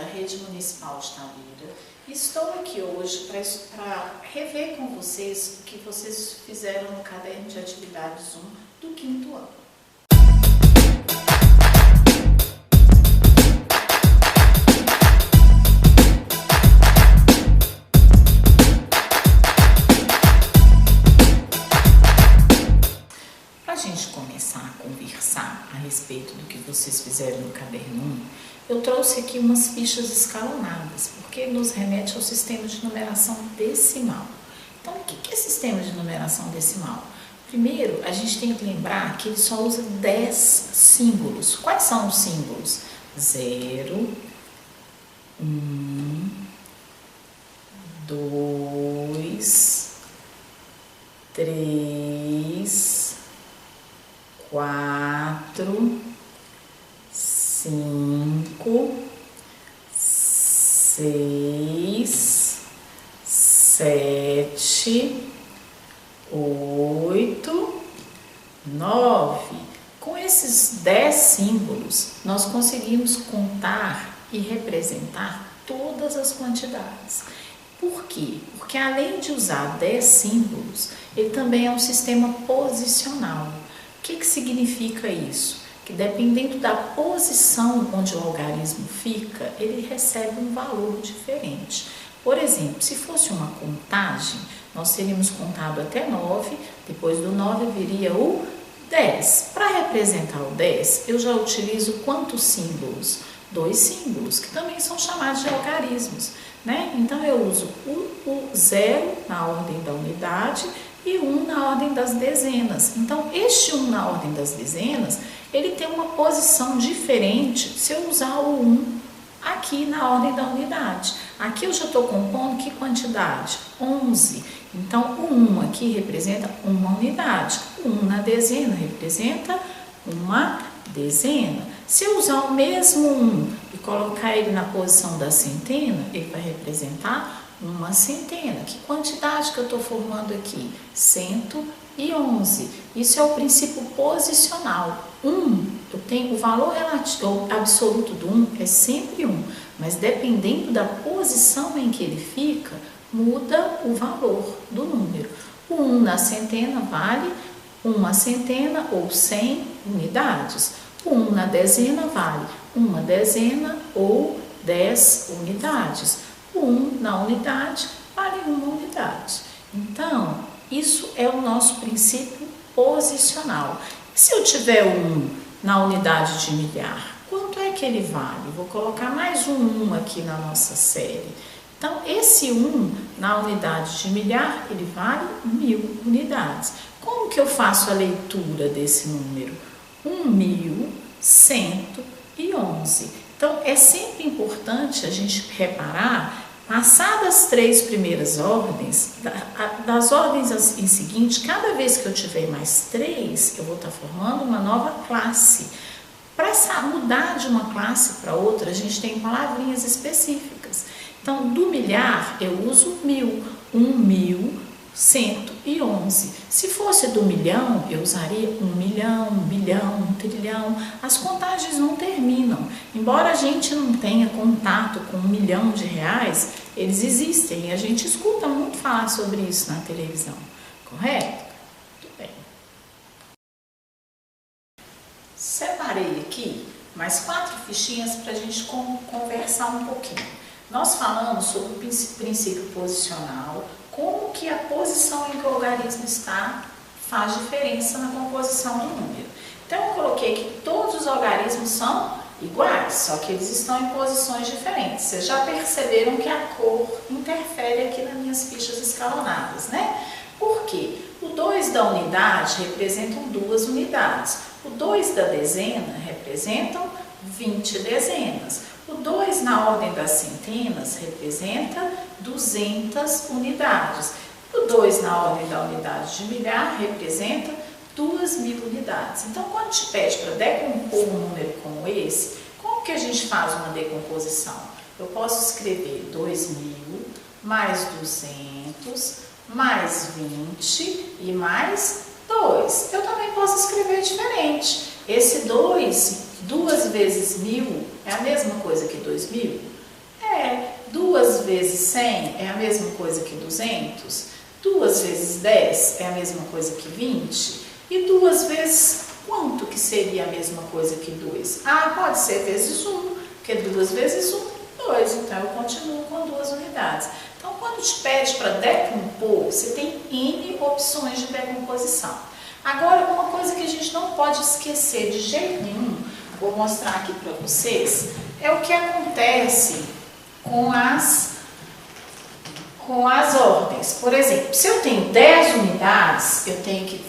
da Rede Municipal de Itabira. Estou aqui hoje para rever com vocês o que vocês fizeram no caderno de atividades 1 do 5º ano. Para a gente começar a conversar a respeito do que vocês fizeram no caderno 1, eu trouxe aqui umas fichas escalonadas, porque nos remete ao sistema de numeração decimal. Então, o que é sistema de numeração decimal? Primeiro, a gente tem que lembrar que ele só usa 10 símbolos. Quais são os símbolos? 0, 1, 2, 3, 4, 5, 6, 7, 8, 9. Com esses 10 símbolos, nós conseguimos contar e representar todas as quantidades. Por quê? Porque além de usar 10 símbolos, ele também é um sistema posicional. O que significa isso? Que dependendo da posição onde o algarismo fica, ele recebe um valor diferente. Por exemplo, se fosse uma contagem, nós teríamos contado até 9, depois do 9 viria o 10. Para representar o 10, eu já utilizo quantos símbolos? 2 símbolos, que também são chamados de algarismos, né? Então, eu uso o 0 na ordem da unidade e 1 na ordem das dezenas. Então, este 1 na ordem das dezenas, ele tem uma posição diferente se eu usar o 1 aqui na ordem da unidade. Aqui eu já estou compondo que quantidade? 11. Então, o 1 aqui representa uma unidade. O 1 na dezena representa uma dezena. Se eu usar o mesmo 1 e colocar ele na posição da centena, ele vai representar uma centena. Que quantidade que eu estou formando aqui? 111. Isso é o princípio posicional. 1, eu tenho o valor relativo, absoluto do 1 é sempre 1, mas dependendo da posição em que ele fica, muda o valor do número. O 1 na centena vale uma centena ou 100 unidades. O 1 na dezena vale uma dezena ou 10 unidades. O 1 na unidade vale uma unidade. Então, isso é o nosso princípio posicional. E se eu tiver o 1 na unidade de milhar, quanto é que ele vale? Vou colocar mais um 1 aqui na nossa série. Então, esse 1 na unidade de milhar, ele vale 1000 unidades. Como que eu faço a leitura desse número? 1111. Então, é sempre importante a gente reparar, passadas as 3 primeiras ordens, das ordens em seguinte, cada vez que eu tiver mais 3, eu vou estar formando uma nova classe. Para mudar de uma classe para outra, a gente tem palavrinhas específicas. Então, do milhar, eu uso 1000, 1111. Se fosse do milhão, eu usaria 1 milhão, 1 bilhão, 1 trilhão. As contagens não terminam. Embora a gente não tenha contato com 1 milhão de reais, eles existem e a gente escuta muito falar sobre isso na televisão. Correto? Muito bem. Separei aqui mais 4 fichinhas para a gente conversar um pouquinho. Nós falamos sobre o princípio posicional, como que a posição em que o algarismo está faz diferença na composição do número. Então, eu coloquei que todos os algarismos são iguais, só que eles estão em posições diferentes. Vocês já perceberam que a cor interfere aqui nas minhas fichas escalonadas, né? Por quê? O 2 da unidade representam 2 unidades. O 2 da dezena representam 20 dezenas. O 2 na ordem das centenas representa 200 unidades. O 2 na ordem da unidade de milhar representa 2000 unidades. Então, quando te pede para decompor um número como esse, como que a gente faz uma decomposição? Eu posso escrever 2000 mais 200 mais 20 e mais 2. Eu também posso escrever diferente. Esse 2, 2 vezes 1000, é a mesma coisa que 2000? vezes 100 é a mesma coisa que 200? 2 vezes 10 é a mesma coisa que 20? E 2 vezes quanto que seria a mesma coisa que 2? Ah, pode ser vezes 1, porque 2 vezes 1, 2. Então, eu continuo com 2 unidades. Então, quando te pede para decompor, você tem N opções de decomposição. Agora, uma coisa que a gente não pode esquecer de jeito nenhum, vou mostrar aqui para vocês, é o que acontece com as ordens. Por exemplo, se eu tenho 10 unidades, eu tenho que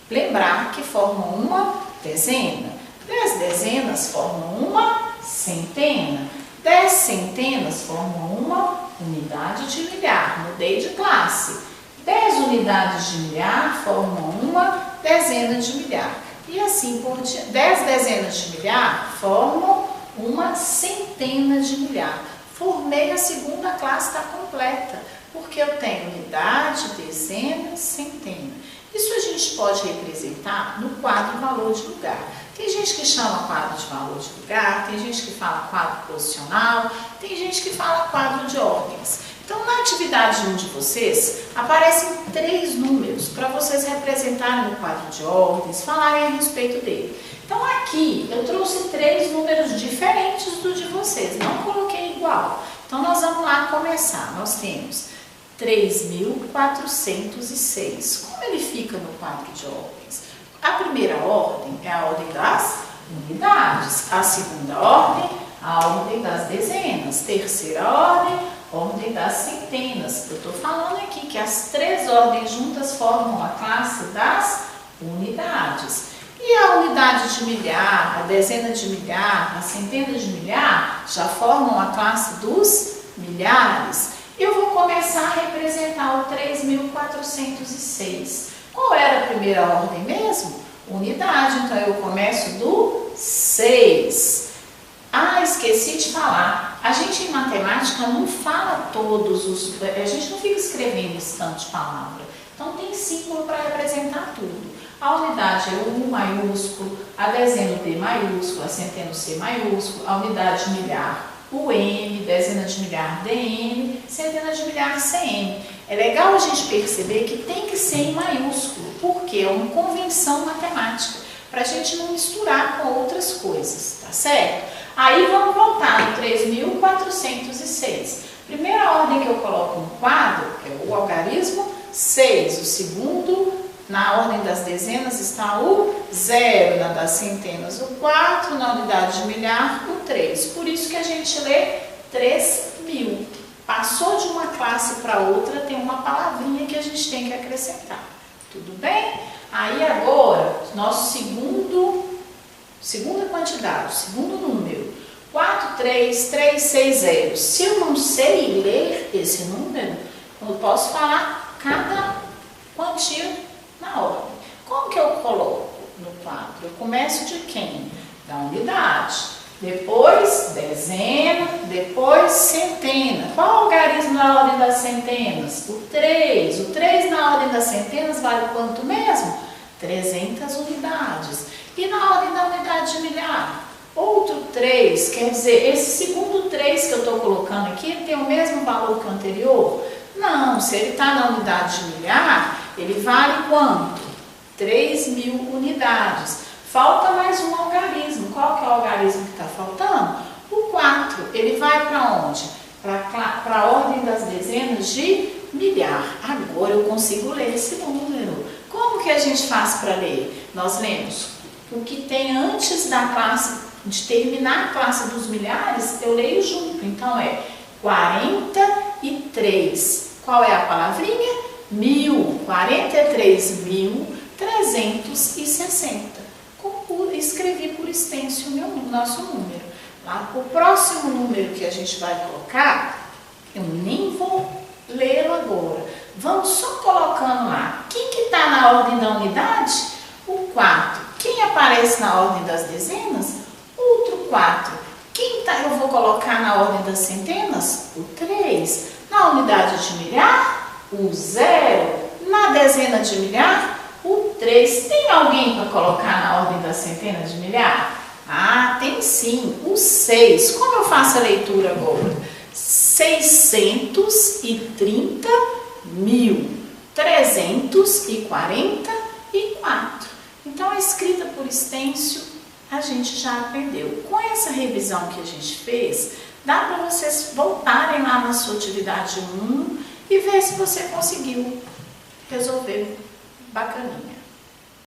lembrar que formam uma dezena. 10 dezenas formam uma centena. 10 centenas formam uma unidade de milhar. Mudei de classe. 10 unidades de milhar formam uma dezena de milhar. E assim por diante. 10 dezenas de milhar formam uma centena de milhar. Formei a segunda classe, está completa, porque eu tenho unidade, dezena, centena. Isso a gente pode representar no quadro valor de lugar. Tem gente que chama quadro de valor de lugar, tem gente que fala quadro posicional, tem gente que fala quadro de ordens. Então, na atividade 1 de vocês, aparecem 3 números para vocês representarem no quadro de ordens, falarem a respeito dele. Então, aqui eu trouxe 3 números diferentes do de vocês, não coloquei igual. Então, nós vamos lá começar. Nós temos 3.406. Como ele fica no quadro de ordens? A primeira ordem é a ordem das unidades. A segunda ordem, a ordem das dezenas. Terceira ordem das centenas. Eu estou falando aqui que as 3 ordens juntas formam a classe das unidades. E a unidade de milhar, a dezena de milhar, a centena de milhar já formam a classe dos milhares. Eu vou começar a representar o 3.406. Qual era a primeira ordem mesmo? Unidade. Então, eu começo do 6. Ah, esqueci de falar. A gente em matemática não fala todos os... A gente não fica escrevendo esse tanto de palavra. Então, tem símbolo para representar tudo. A unidade é o U maiúsculo, a dezena o D maiúsculo, a centena o C maiúsculo, a unidade de milhar o M, dezena de milhar DM, centena de milhar CM. É legal a gente perceber que tem que ser em maiúsculo, porque é uma convenção matemática, para a gente não misturar com outras coisas, tá certo? Aí vamos voltar no 3.406. Primeira ordem que eu coloco no quadro é o algarismo 6, o segundo... Na ordem das dezenas está o 0, na das centenas o 4, na unidade de milhar o 3. Por isso que a gente lê 3.000. Passou de uma classe para outra, tem uma palavrinha que a gente tem que acrescentar. Tudo bem? Aí agora, nosso segunda quantidade, segundo número, 43360. Se eu não sei ler esse número, eu posso falar cada quantia na ordem. Como que eu coloco no quadro? Eu começo de quem? Da unidade. Depois dezena, depois centena. Qual o algarismo na ordem das centenas? O 3. O 3 na ordem das centenas vale quanto mesmo? 300 unidades. E na ordem da unidade de milhar? Outro 3, quer dizer, esse segundo 3 que eu estou colocando aqui tem o mesmo valor que o anterior? Não, se ele está na unidade de milhar, ele vale quanto? 3.000 unidades. Falta mais um algarismo. Qual que é o algarismo que está faltando? O 4. Ele vai para onde? Para a ordem das dezenas de milhar. Agora eu consigo ler esse número. Como que a gente faz para ler? Nós lemos o que tem antes da classe, de terminar a classe dos milhares, eu leio junto. Então é 43. Qual é a palavrinha? 1000, 43.360. Escrevi por extenso o nosso número. O próximo número que a gente vai colocar, eu nem vou lê-lo agora. Vamos só colocando lá. Quem que está na ordem da unidade? O 4. Quem aparece na ordem das dezenas? Outro 4. Quem eu vou colocar na ordem das centenas? O 3. Na unidade de milhar? O 0. Na dezena de milhar? O 3. Tem alguém para colocar na ordem das centenas de milhar? Ah, tem sim. O 6. Como eu faço a leitura agora? 630.344. Então, a escrita por extenso a gente já aprendeu. Com essa revisão que a gente fez, dá para vocês voltarem lá na sua atividade 1 e ver se você conseguiu resolver bacaninha.